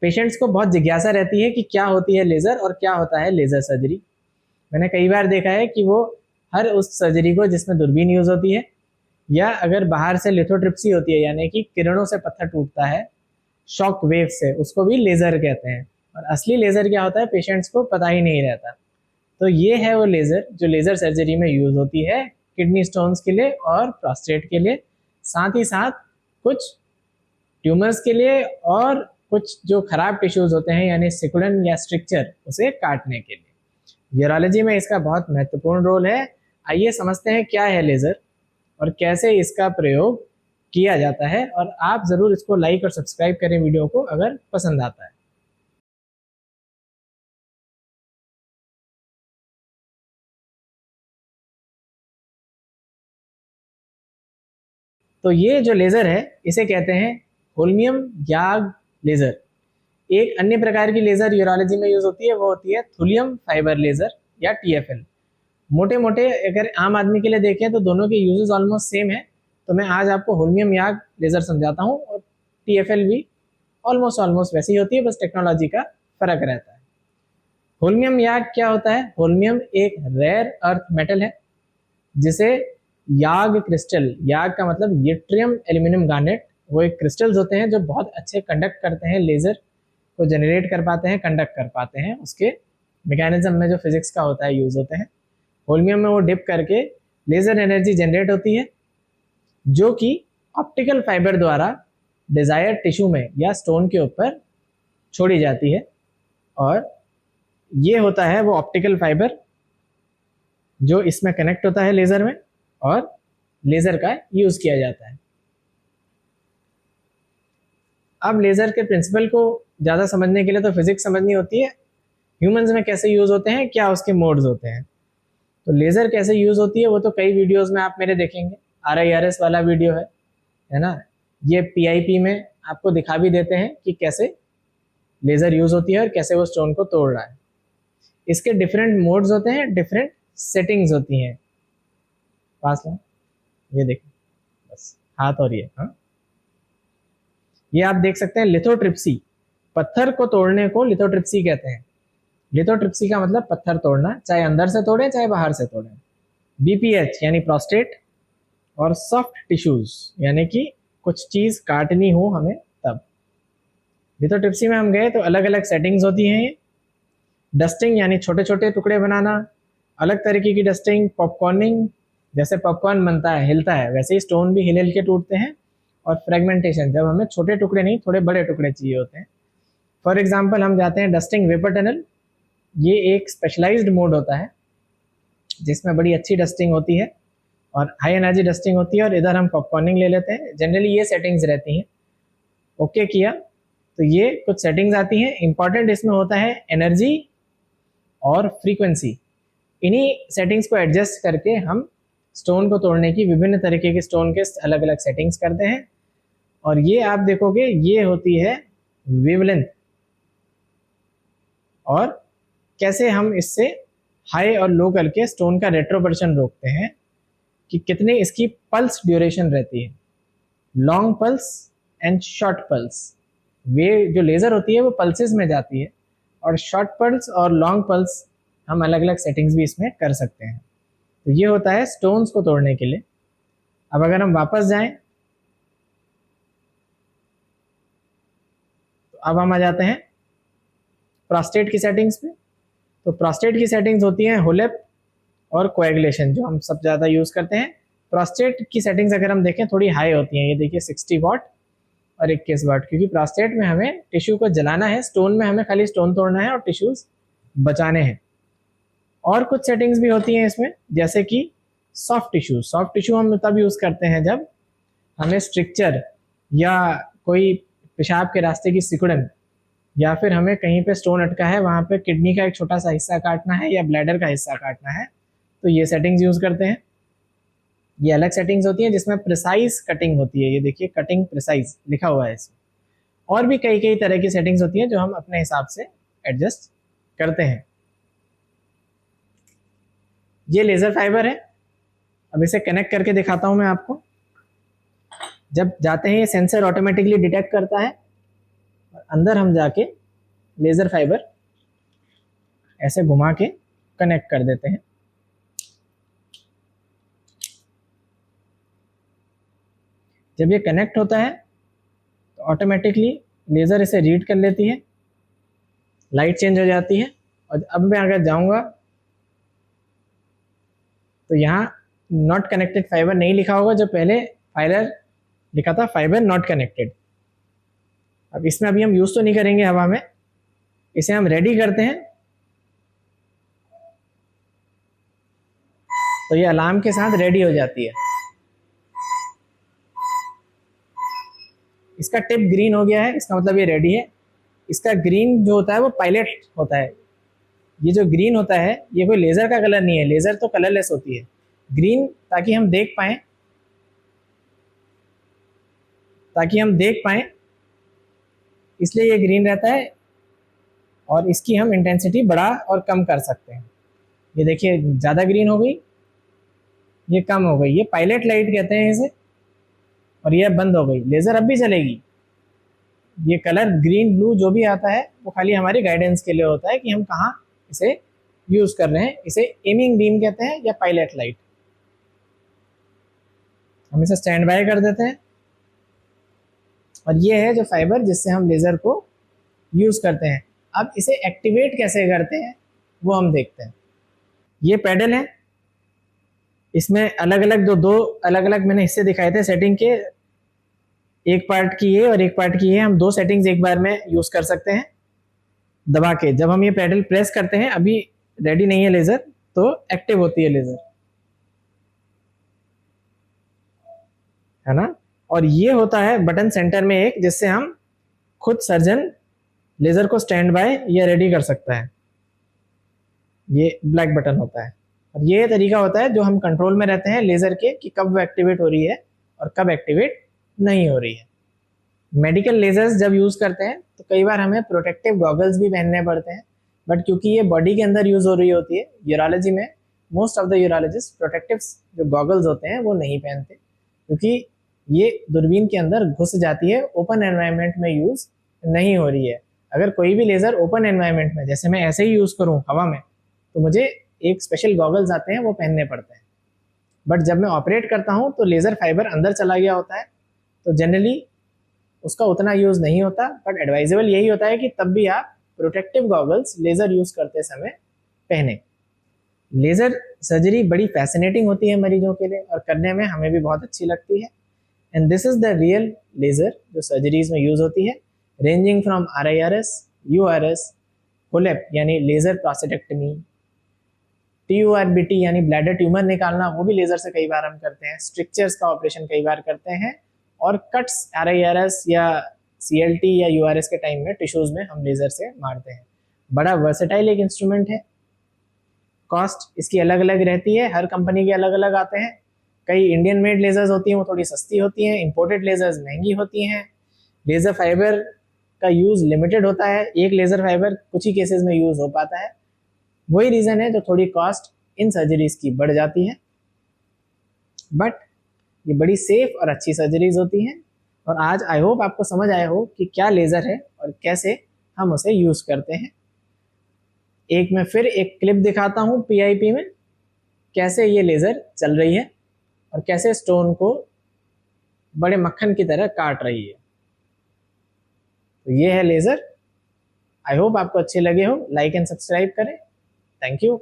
Patients को बहुत जिज्ञासा रहती है कि क्या होती है लेज़र और क्या होता है लेज़र सर्जरी। मैंने कई बार देखा है कि वो हर उस सर्जरी को जिसमें दूरबीन यूज़ होती है, या अगर बाहर से लिथोट्रिप्सी होती है यानी कि किरणों से पत्थर टूटता है शॉक वेव से, उसको भी लेज़र कहते हैं। और असली लेज़र क्या होता है पेशेंट्स को पता ही नहीं रहता। तो ये है वो लेज़र जो लेज़र सर्जरी में यूज़ होती है किडनी स्टोन्स के लिए और प्रोस्टेट के लिए, साथ ही साथ कुछ ट्यूमर्स के लिए और कुछ जो खराब टिश्यूज होते हैं यानी सिकुड़न या स्ट्रक्चर उसे काटने के लिए। यूरोलॉजी में इसका बहुत महत्वपूर्ण रोल है। आइए समझते हैं क्या है लेज़र और कैसे इसका प्रयोग किया जाता है, और आप ज़रूर इसको लाइक और सब्सक्राइब करें वीडियो को अगर पसंद आता है। तो ये जो लेज़र है इसे कहते हैं होल्मियम याग लेज़र। एक अन्य प्रकार की लेज़र यूरोलॉजी में यूज़ होती है, वो होती है थुलियम फाइबर लेज़र या TFL। मोटे मोटे अगर आम आदमी के लिए देखें तो दोनों के यूजेस ऑलमोस्ट सेम है। तो मैं आज आपको होल्मियम याग लेज़र समझाता हूँ, और TFL भी ऑलमोस्ट ऑलमोस्ट वैसी ही होती है, बस टेक्नोलॉजी का फर्क रहता है। होल्मियम याग क्या होता है? होल्मियम एक रेयर अर्थ मेटल है जिसे याग क्रिस्टल, याग का मतलब यट्रियम एल्यूमिनियम गार्नेट, वो एक क्रिस्टल्स होते हैं जो बहुत अच्छे कंडक्ट करते हैं, लेज़र को जनरेट कर पाते हैं, कंडक्ट कर पाते हैं, उसके मैकेनिज्म में जो फिजिक्स का होता है यूज होते हैं। होल्मियम में वो डिप करके लेज़र एनर्जी जनरेट होती है जो कि ऑप्टिकल फाइबर द्वारा डिजायर्ड टिश्यू में या स्टोन के ऊपर छोड़ी जाती है, और ये होता है वो ऑप्टिकल फाइबर जो इसमें कनेक्ट होता है लेज़र में, और लेज़र का यूज किया जाता है। अब लेज़र के प्रिंसिपल को ज़्यादा समझने के लिए तो फिजिक्स समझनी होती है। ह्यूमंस में कैसे यूज होते हैं, क्या उसके मोड्स होते हैं। तो लेज़र कैसे यूज होती है वो तो कई वीडियोस में आप मेरे देखेंगे। RIRS वाला वीडियो है ना। ये PIP में आपको दिखा भी देते हैं कि कैसे लेज़र यूज होती है और कैसे वो स्टोन को तोड़ रहा है। इसके डिफरेंट मोड्स होते हैं, डिफरेंट सेटिंग्स होती हैं। पास लो, ये देखो, बस हाथ और ये, हाँ, ये आप देख सकते हैं लिथोट्रिप्सी। पत्थर को तोड़ने को लिथोट्रिप्सी कहते हैं। लिथोट्रिप्सी का मतलब पत्थर तोड़ना, चाहे अंदर से तोड़े चाहे बाहर से तोड़े। BPH यानी प्रोस्टेट, और सॉफ्ट टिश्यूज यानी कि कुछ चीज काटनी हो हमें तब। लिथोट्रिप्सी में हम गए तो अलग अलग सेटिंग्स होती हैं। डस्टिंग यानी छोटे छोटे टुकड़े बनाना, अलग तरीके की डस्टिंग, पॉपकॉर्निंग, जैसे पॉपकॉर्न बनता है हिलता है वैसे ही स्टोन भी हिल हिल के टूटते हैं। और फ्रेगमेंटेशन, जब हमें छोटे टुकड़े नहीं थोड़े बड़े टुकड़े चाहिए होते हैं। फॉर एग्जाम्पल हम जाते हैं डस्टिंग वेपर टनल। ये एक स्पेशलाइज्ड मोड होता है जिसमें बड़ी अच्छी डस्टिंग होती है और हाई एनर्जी डस्टिंग होती है, और इधर हम पॉपकॉर्निंग ले लेते हैं। जनरली ये सेटिंग्स रहती हैं। ओके किया तो ये कुछ सेटिंग्स आती हैं। इंपॉर्टेंट इसमें होता है एनर्जी और फ्रीक्वेंसी। इन्हीं सेटिंग्स को एडजस्ट करके हम स्टोन को तोड़ने की विभिन्न तरीके के स्टोन के अलग अलग सेटिंग्स करते हैं। और ये आप देखोगे ये होती है वेवलेंथ, और कैसे हम इससे हाई और लो करके स्टोन का रेट्रोवर्शन रोकते हैं कि कितने इसकी पल्स ड्यूरेशन रहती है, long pulse and short pulse. वे जो लेज़र होती है वो पल्सेस में जाती है, और शॉर्ट पल्स और लॉन्ग पल्स हम अलग अलग सेटिंग्स भी इसमें कर सकते हैं। तो ये होता है स्टोन्स को तोड़ने के लिए। अब अगर हम वापस जाएं तो अब हम आ जाते हैं प्रोस्टेट की सेटिंग्स पे। तो प्रोस्टेट की सेटिंग्स होती हैं होलेप और कोएगुलेशन, जो हम सब ज़्यादा यूज़ करते हैं। प्रोस्टेट की सेटिंग्स अगर हम देखें थोड़ी हाई होती हैं। ये देखिए 60 वाट और 21 वाट, क्योंकि प्रोस्टेट में हमें टिश्यू को जलाना है, स्टोन में हमें खाली स्टोन तोड़ना है और टिश्यूज बचाने हैं। और कुछ सेटिंग्स भी होती हैं इसमें, जैसे कि सॉफ्ट टिश्यू। सॉफ्ट टिश्यू हम तब यूज़ करते हैं जब हमें स्ट्रक्चर या कोई पेशाब के रास्ते की सिकुड़न, या फिर हमें कहीं पे स्टोन अटका है वहाँ पे किडनी का एक छोटा सा हिस्सा काटना है या ब्लैडर का हिस्सा काटना है, तो ये सेटिंग्स यूज़ करते हैं। ये अलग सेटिंग्स होती हैं जिसमें प्रिसाइज कटिंग होती है। ये देखिए कटिंग प्रिसाइज लिखा हुआ है इसमें। और भी कई कई तरह की सेटिंग्स होती हैं जो हम अपने हिसाब से एडजस्ट करते हैं। ये लेज़र फाइबर है। अब इसे कनेक्ट करके दिखाता हूं मैं आपको। जब जाते हैं ये सेंसर ऑटोमेटिकली डिटेक्ट करता है, और अंदर हम जाके लेज़र फाइबर ऐसे घुमा के कनेक्ट कर देते हैं। जब ये कनेक्ट होता है तो ऑटोमेटिकली लेज़र इसे रीड कर लेती है, लाइट चेंज हो जाती है। और अब मैं अगर जाऊंगा तो यहाँ नॉट कनेक्टेड फाइबर नहीं लिखा होगा, जो पहले फाइबर लिखा था फाइबर नॉट कनेक्टेड। अब इसमें अभी हम यूज़ तो नहीं करेंगे हवा में, इसे हम रेडी करते हैं। तो ये अलार्म के साथ रेडी हो जाती है। इसका टिप ग्रीन हो गया है, इसका मतलब ये रेडी है। इसका ग्रीन जो होता है वो पायलट होता है। ये जो ग्रीन होता है ये कोई लेज़र का कलर नहीं है, लेज़र तो कलरलेस होती है। ग्रीन ताकि हम देख पाएं, इसलिए ये ग्रीन रहता है। और इसकी हम इंटेंसिटी बढ़ा और कम कर सकते हैं। ये देखिए ज़्यादा ग्रीन हो गई, ये कम हो गई, ये पायलट लाइट कहते हैं इसे। और ये बंद हो गई, लेज़र अब भी चलेगी। ये कलर ग्रीन ब्लू जो भी आता है वो खाली हमारी गाइडेंस के लिए होता है कि हम कहाँ इसे यूज़ कर रहे हैं। इसे एमिंग बीम कहते हैं या पायलट लाइट। हम इसे स्टैंड बाय कर देते हैं। और ये है जो फाइबर जिससे हम लेज़र को यूज़ करते हैं। अब इसे एक्टिवेट कैसे करते हैं वो हम देखते हैं। ये पैडल है, इसमें अलग अलग दो अलग अलग मैंने हिस्से दिखाए थे सेटिंग के, एक पार्ट की ये और एक पार्ट की ये। हम दो सेटिंग्स एक बार में यूज़ कर सकते हैं दबा के। जब हम ये पैडल प्रेस करते हैं, अभी रेडी नहीं है लेज़र तो एक्टिव होती है लेज़र, है ना। और ये होता है बटन सेंटर में एक, जिससे हम खुद सर्जन लेज़र को स्टैंड बाय या रेडी कर सकता है। ये ब्लैक बटन होता है। और ये तरीका होता है जो हम कंट्रोल में रहते हैं लेज़र के कि कब वो एक्टिवेट हो रही है और कब एक्टिवेट नहीं हो रही है। मेडिकल लेज़र्स जब यूज़ करते हैं तो कई बार हमें प्रोटेक्टिव गॉगल्स भी पहनने पड़ते हैं, बट क्योंकि ये बॉडी के अंदर यूज़ हो रही होती है, यूरोलॉजी में most of the urologist protective जो गॉगल्स होते हैं वो नहीं पहनते, क्योंकि ये दूरबीन के अंदर घुस जाती है, ओपन एनवायरनमेंट में यूज़ नहीं हो रही है। अगर कोई भी लेज़र ओपन एनवायरनमेंट में, जैसे मैं ऐसे ही यूज़ करूँ हवा में, तो मुझे एक स्पेशल गॉगल्स आते हैं वो पहनने पड़ते हैं। बट जब मैं ऑपरेट करता हूँ तो लेज़र फाइबर अंदर चला गया होता है, तो जनरली उसका उतना यूज़ नहीं होता। बट एडवाइजेबल यही होता है कि तब भी आप प्रोटेक्टिव गॉगल्स लेज़र यूज़ करते समय पहने। लेज़र सर्जरी बड़ी फैसिनेटिंग होती है मरीजों के लिए, और करने में हमें भी बहुत अच्छी लगती है। And this is the real laser जो सर्जरीज में यूज़ होती है, रेंजिंग फ्रॉम RIRS, URS, होलेप यानी लेज़र प्रोस्टेटेक्टमी, TURBT यानी ब्लैडर ट्यूमर निकालना, वो भी लेज़र से कई बार हम करते हैं। स्ट्रिक्चर्स का ऑपरेशन कई बार करते हैं, और कट्स RIRS या CLT या URS के टाइम में टिश्यूज़ में हम लेज़र से मारते हैं। बड़ा वर्सेटाइल एक इंस्ट्रूमेंट है। कॉस्ट इसकी अलग अलग रहती है, हर कंपनी के अलग अलग आते हैं। कई इंडियन मेड लेज़र्स होती हैं, वो थोड़ी सस्ती होती हैं। इंपोर्टेड लेज़र्स महंगी होती हैं। लेज़र फाइबर का यूज़ लिमिटेड होता है, एक लेज़र फाइबर कुछ ही केसेस में यूज़ हो पाता है। वही रीज़न है जो थोड़ी कॉस्ट इन सर्जरीज की बढ़ जाती है, बट ये बड़ी सेफ और अच्छी सर्जरीज होती हैं। और आज आई होप आपको समझ आया हो कि क्या लेज़र है और कैसे हम उसे यूज़ करते हैं। एक मैं फिर एक क्लिप दिखाता हूँ PIP में, कैसे ये लेज़र चल रही है और कैसे स्टोन को बड़े मक्खन की तरह काट रही है। तो ये है लेज़र। आई होप आपको अच्छे लगे हो। लाइक एंड सब्सक्राइब करें। Thank you.